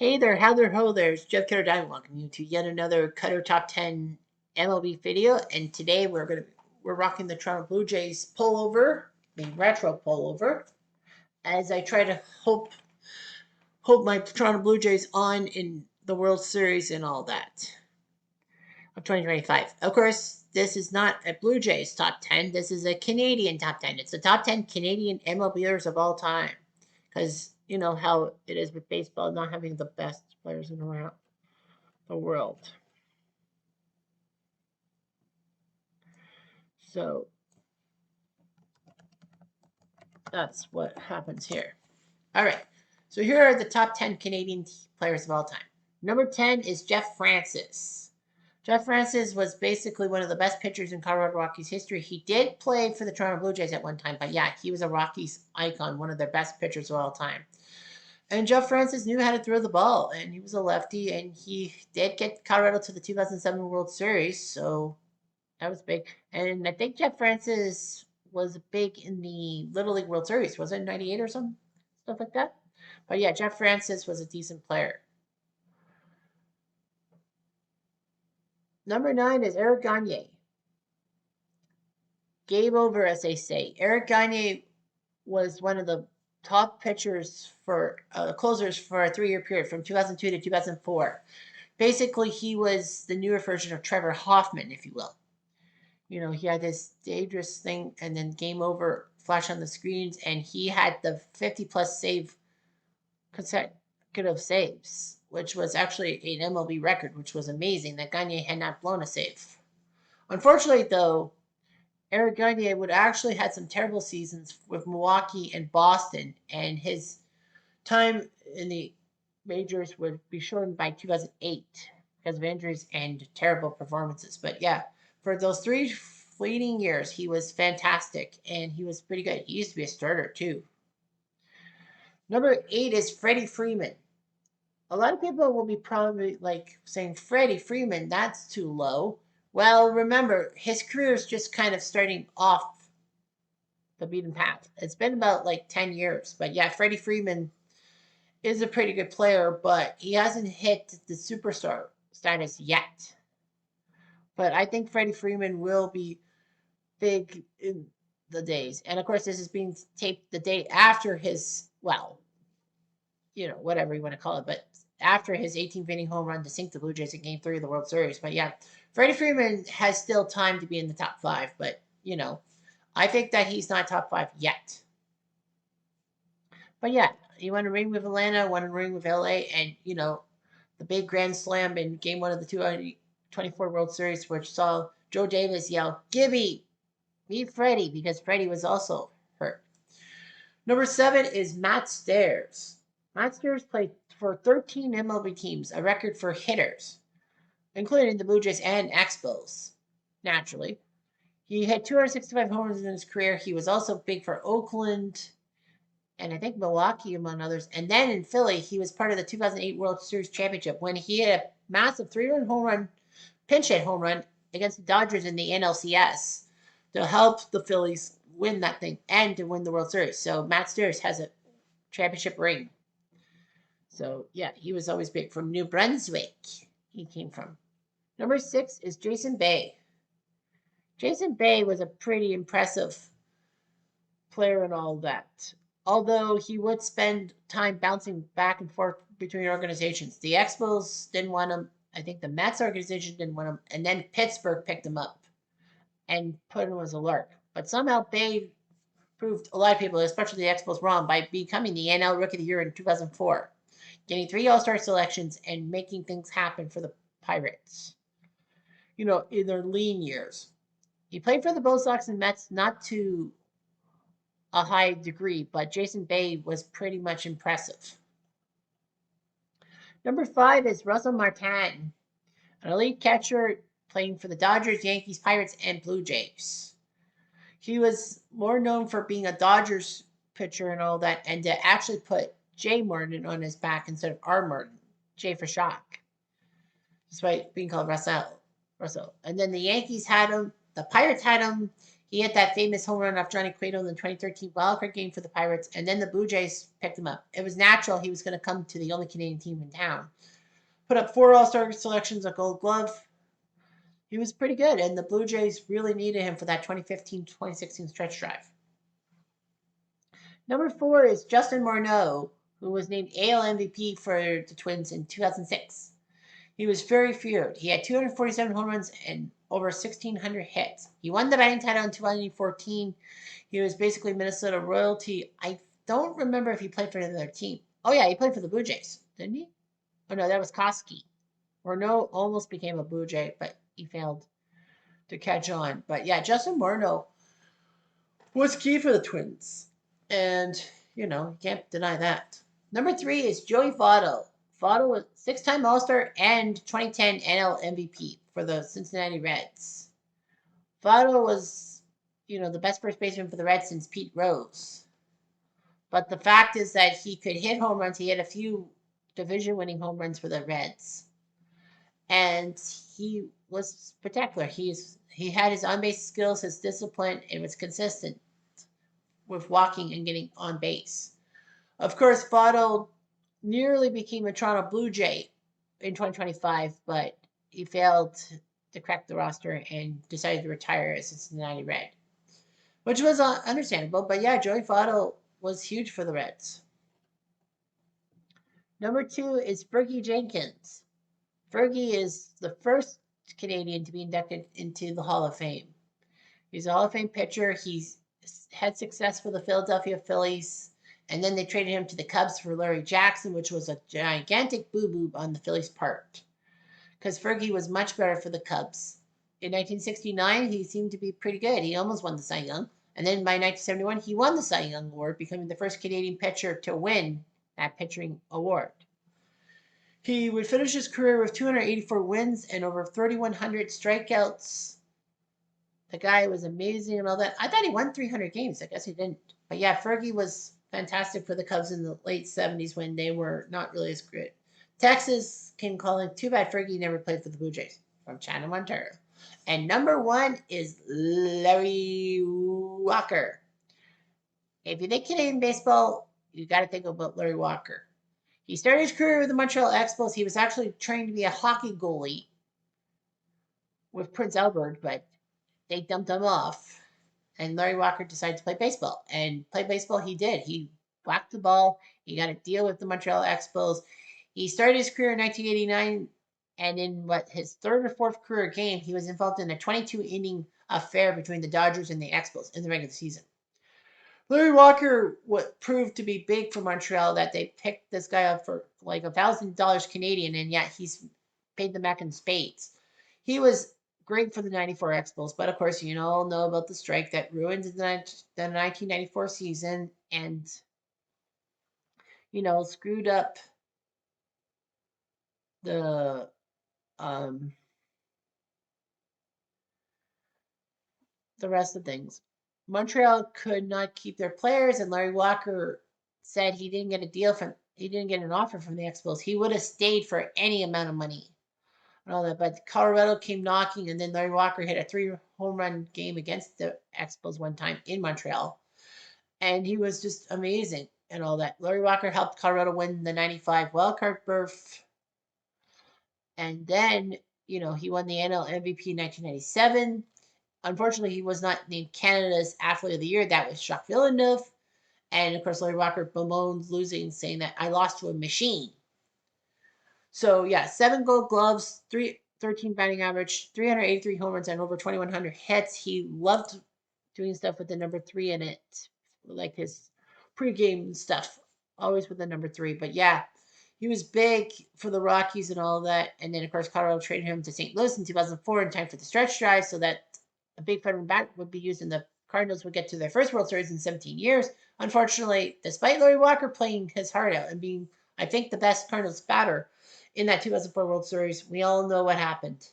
Hey there, how there, ho there. It's Jeff Cutter Diamond welcoming you to yet another Cutter Top 10 MLB video. And today we're rocking the Toronto Blue Jays pullover, the retro pullover, as I try to hope my Toronto Blue Jays on in the World Series and all that of 2025. Of course, this is not a Blue Jays top 10. This is a Canadian top 10. It's the top 10 Canadian MLBers of all time. Because you know how it is with baseball not having the best players in around the world. So that's what happens here. All right. So here are the top 10 Canadian players of all time. Number 10 is Jeff Francis. Jeff Francis was basically one of the best pitchers in Colorado Rockies history. He did play for the Toronto Blue Jays at one time, but yeah, he was a Rockies icon, one of their best pitchers of all time. And Jeff Francis knew how to throw the ball, and he was a lefty, and he did get Colorado to the 2007 World Series, so that was big. And I think Jeff Francis was big in the Little League World Series. Was it 98 or something? Stuff like that? But yeah, Jeff Francis was a decent player. Number 9 is Eric Gagne. Game over, as they say. Eric Gagne was one of the top pitchers for closers for a 3-year period from 2002 to 2004. Basically, he was the newer version of Trevor Hoffman, if you will. You know, he had this dangerous thing and then game over flash on the screens, and he had the 50-plus save consecutive saves, which was actually an MLB record, which was amazing that Gagne had not blown a save. Unfortunately, though, Eric Gagne would actually had some terrible seasons with Milwaukee and Boston, and his time in the majors would be shortened by 2008 because of injuries and terrible performances. But yeah, for those 3 fleeting years, he was fantastic, and he was pretty good. He used to be a starter, too. Number 8 is Freddie Freeman. A lot of people will be probably like saying, Freddie Freeman, that's too low. Well, remember, his career is just kind of starting off the beaten path. It's been about like 10 years. But yeah, Freddie Freeman is a pretty good player, but he hasn't hit the superstar status yet. But I think Freddie Freeman will be big in the days. And of course, this is being taped the day after his, well, you know, whatever you want to call it, but after his 18th inning home run to sink the Blue Jays in Game 3 of the World Series. But yeah, Freddie Freeman has still time to be in the top 5, but, you know, I think that he's not top 5 yet. But yeah, he won a ring with Atlanta, won a ring with LA, and, you know, the big grand slam in Game 1 of the 2024 World Series, which saw Joe Davis yell, "Gibby, meet Freddie," because Freddie was also hurt. Number 7 is Matt Stairs. Matt Stairs played for 13 MLB teams, a record for hitters, including the Blue Jays and Expos, naturally. He had 265 home runs in his career. He was also big for Oakland and I think Milwaukee, among others. And then in Philly, he was part of the 2008 World Series Championship when he had a massive 3-run home run, pinch hit home run against the Dodgers in the NLCS to help the Phillies win that thing and to win the World Series. So Matt Stairs has a championship ring. So yeah, he was always big. From New Brunswick, he came from. Number 6 is Jason Bay. Jason Bay was a pretty impressive player and all that. Although he would spend time bouncing back and forth between organizations. The Expos didn't want him. I think the Mets organization didn't want him. And then Pittsburgh picked him up and put him as a lark. But somehow Bay proved a lot of people, especially the Expos, wrong by becoming the NL Rookie of the Year in 2004. Getting 3 All-Star selections and making things happen for the Pirates. You know, in their lean years. He played for the Bo Sox and Mets, not to a high degree, but Jason Bay was pretty much impressive. Number 5 is Russell Martin, an elite catcher playing for the Dodgers, Yankees, Pirates, and Blue Jays. He was more known for being a Dodgers pitcher and all that, and to actually put J. Martin on his back instead of R. Martin, J for shock, despite being called Russell. And then the Yankees had him, the Pirates had him. He hit that famous home run off Johnny Cueto in the 2013 wildcard game for the Pirates, and then the Blue Jays picked him up. It was natural he was going to come to the only Canadian team in town. Put up 4 All-Star selections, a Gold Glove. He was pretty good, and the Blue Jays really needed him for that 2015-2016 stretch drive. Number 4 is Justin Morneau, who was named AL MVP for the Twins in 2006. He was very feared. He had 247 home runs and over 1,600 hits. He won the batting title in 2014. He was basically Minnesota royalty. I don't remember if he played for another team. Oh, yeah, he played for the Blue Jays, didn't he? Oh, no, that was Koski. Morneau almost became a Blue Jay, but he failed to catch on. But yeah, Justin Morneau was key for the Twins. And, you can't deny that. Number 3 is Joey Votto. Votto was 6-time All-Star and 2010 NL MVP for the Cincinnati Reds. Votto was, the best first baseman for the Reds since Pete Rose. But the fact is that he could hit home runs. He had a few division-winning home runs for the Reds. And he was spectacular. He had his on-base skills, his discipline, and was consistent with walking and getting on base. Of course, Votto nearly became a Toronto Blue Jay in 2025, but he failed to crack the roster and decided to retire as a Cincinnati Red, which was understandable. But yeah, Joey Votto was huge for the Reds. Number 2 is Fergie Jenkins. Fergie is the first Canadian to be inducted into the Hall of Fame. He's a Hall of Fame pitcher. He's had success for the Philadelphia Phillies, and then they traded him to the Cubs for Larry Jackson, which was a gigantic boo-boo on the Phillies' part, because Fergie was much better for the Cubs. In 1969, he seemed to be pretty good. He almost won the Cy Young, and then by 1971, he won the Cy Young Award, becoming the first Canadian pitcher to win that pitching award. He would finish his career with 284 wins and over 3,100 strikeouts. The guy was amazing and all that. I thought he won 300 games. I guess he didn't. But yeah, Fergie was fantastic for the Cubs in the late 70s when they were not really as good. Texas can call him, too bad Fergie never played for the Blue Jays, from Chatham, Ontario. And number 1 is Larry Walker. If you think Canadian baseball, you got to think about Larry Walker. He started his career with the Montreal Expos. He was actually trained to be a hockey goalie with Prince Albert, but they dumped him off, and Larry Walker decided to play baseball. And play baseball he did. He whacked the ball. He got a deal with the Montreal Expos. He started his career in 1989, and in his 3rd or 4th career game, he was involved in a 22-inning affair between the Dodgers and the Expos in the regular season. Larry Walker proved to be big for Montreal, that they picked this guy up for like $1,000 Canadian, and yet he's paid them back in spades. He was great for the 94 Expos, but of course, you all know about the strike that ruined the 1994 season and, screwed up the rest of things. Montreal could not keep their players, and Larry Walker said he didn't get an offer from the Expos. He would have stayed for any amount of money and all that. But Colorado came knocking, and then Larry Walker hit a 3-home run game against the Expos one time in Montreal. And he was just amazing and all that. Larry Walker helped Colorado win the 95 wildcard berth. And then, he won the NL MVP in 1997. Unfortunately, he was not named Canada's Athlete of the Year. That was Jacques Villeneuve. And, of course, Larry Walker bemoaned losing, saying that I lost to a machine. So, yeah, 7 Gold Gloves, 13 batting average, 383 home runs, and over 2,100 hits. He loved doing stuff with the number 3 in it, like his pregame stuff, always with the number 3. But, yeah, he was big for the Rockies and all that. And then, of course, Colorado traded him to St. Louis in 2004 in time for the stretch drive so that a big veteran bat would be used, and the Cardinals would get to their first World Series in 17 years. Unfortunately, despite Larry Walker playing his heart out and being, I think, the best Cardinals batter in that 2004 World Series, we all know what happened.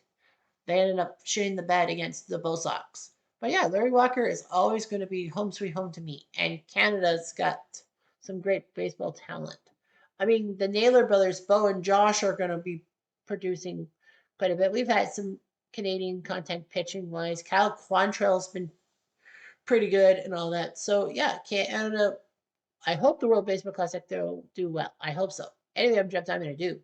They ended up shitting the bed against the Bo Sox. But yeah, Larry Walker is always going to be home sweet home to me. And Canada's got some great baseball talent. I mean, the Naylor brothers, Bo and Josh, are going to be producing quite a bit. We've had some Canadian content pitching wise. Kyle Quantrell's been pretty good and all that. So yeah, Canada. I hope the World Baseball Classic they'll do well. I hope so. Anyway, I'm gonna do.